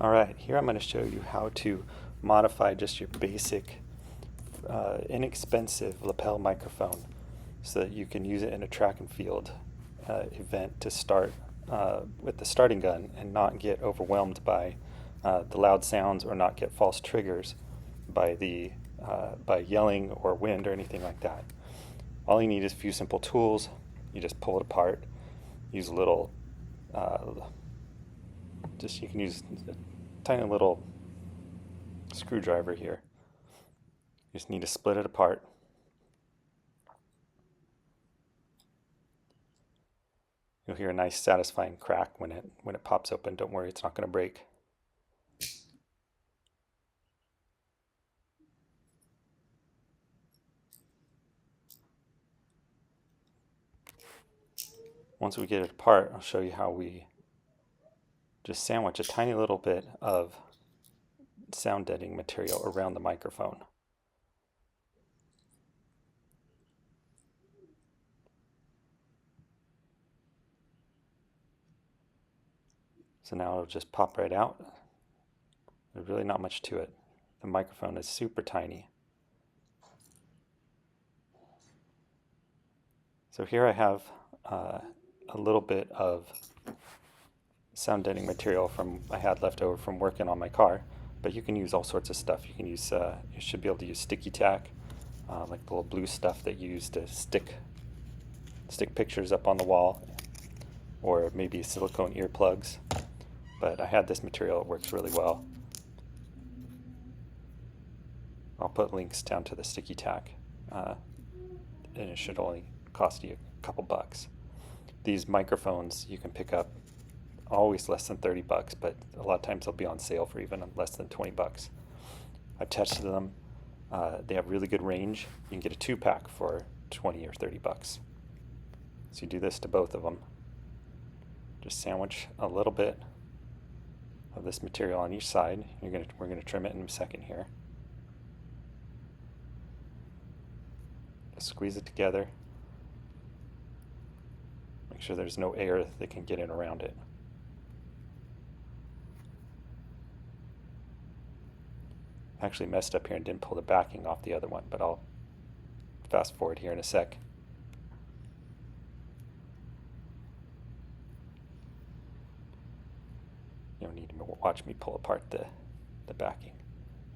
Alright, here I'm going to show you how to modify just your basic, inexpensive lapel microphone so that you can use it in a track and field event to start with the starting gun and not get overwhelmed by the loud sounds or not get false triggers by by yelling or wind or anything like that. All you need is a few simple tools. You just pull it apart, use a little you can use a tiny little screwdriver here. You just need to split it apart. You'll hear a nice satisfying crack when it pops open. Don't worry, it's not going to break. Once we get it apart, I'll show you how we just sandwich a tiny little bit of sound deadening material around the microphone. So now it'll just pop right out. There's really not much to it. The microphone is super tiny. So here I have a little bit of sound deadening material I had left over from working on my car, but you can use all sorts of stuff. You can use, you should be able to use sticky tack, like the little blue stuff that you use to stick pictures up on the wall, or maybe silicone earplugs. But I had this material, it works really well. I'll put links down to the sticky tack, and it should only cost you a couple bucks. These microphones you can pick up always less than 30 bucks, but a lot of times they'll be on sale for even less than 20 bucks. I've tested them. They have really good range. You can get a 2-pack for 20 or 30 bucks. So you do this to both of them. Just sandwich a little bit of this material on each side. We're going to trim it in a second here. Just squeeze it together. Make sure there's no air that can get in around it. I actually messed up here and didn't pull the backing off the other one, but I'll fast forward here in a sec. You don't need to watch me pull apart the backing.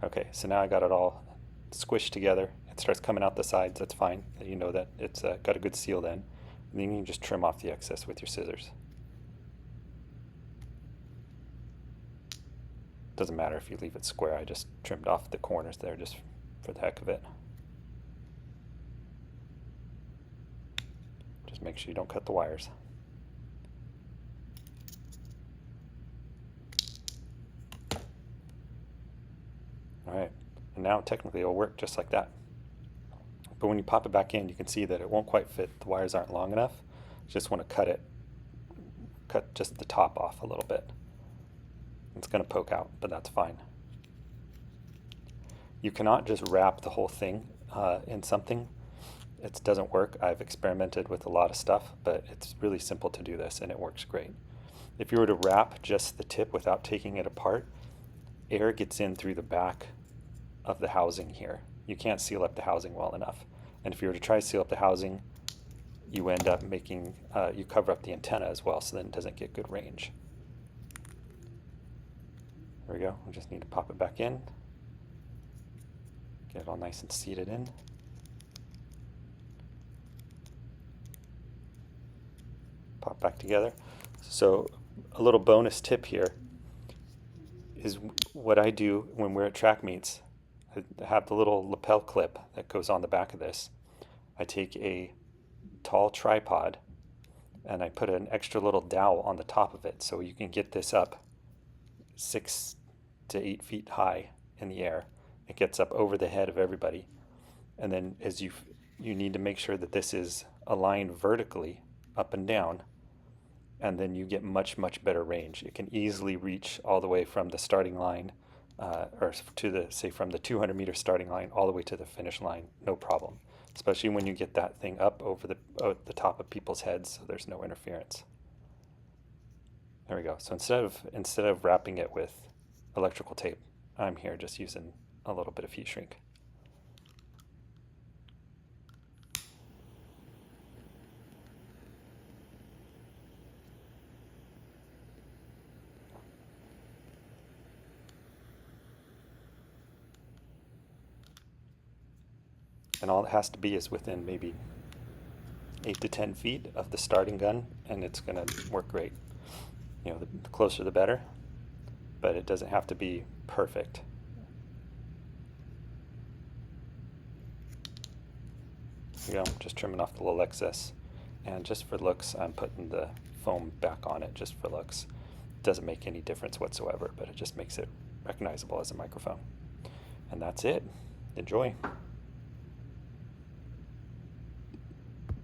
Okay, so now I got it all squished together. It starts coming out the sides, that's fine. You know that it's got a good seal then. And then you can just trim off the excess with your scissors. Doesn't matter if you leave it square, I just trimmed off the corners there just for the heck of it. Just make sure you don't cut the wires. Alright, and now technically it'll work just like that. But when you pop it back in, you can see that it won't quite fit. The wires aren't long enough. You just want to cut just the top off a little bit. It's going to poke out, but that's fine. You cannot just wrap the whole thing in something. It doesn't work. I've experimented with a lot of stuff, but it's really simple to do this, and it works great. If you were to wrap just the tip without taking it apart, air gets in through the back of the housing here. You can't seal up the housing well enough. And if you were to try to seal up the housing, you end up making, you cover up the antenna as well, so then it doesn't get good range. There we go. We just need to pop it back in. Get it all nice and seated in. Pop back together. So a little bonus tip here is what I do when we're at track meets. I have the little lapel clip that goes on the back of this. I take a tall tripod and I put an extra little dowel on the top of it so you can get this up 6 to 8 feet high in the air. It gets up over the head of everybody. And then as you need to make sure that this is aligned vertically up and down, and then you get much better range. It can easily reach all the way from the starting line or to from the 200-meter starting line all the way to the finish line, no problem. Especially when you get that thing up over the top of people's heads, so there's no interference. There we go. So instead of wrapping it with electrical tape. I'm here just using a little bit of heat shrink. And all it has to be is within maybe 8 to 10 feet of the starting gun, and it's going to work great. You know, the closer the better, but it doesn't have to be perfect. Here you go, just trimming off the little excess. And just for looks, I'm putting the foam back on it just for looks. It doesn't make any difference whatsoever, but it just makes it recognizable as a microphone. And that's it. Enjoy.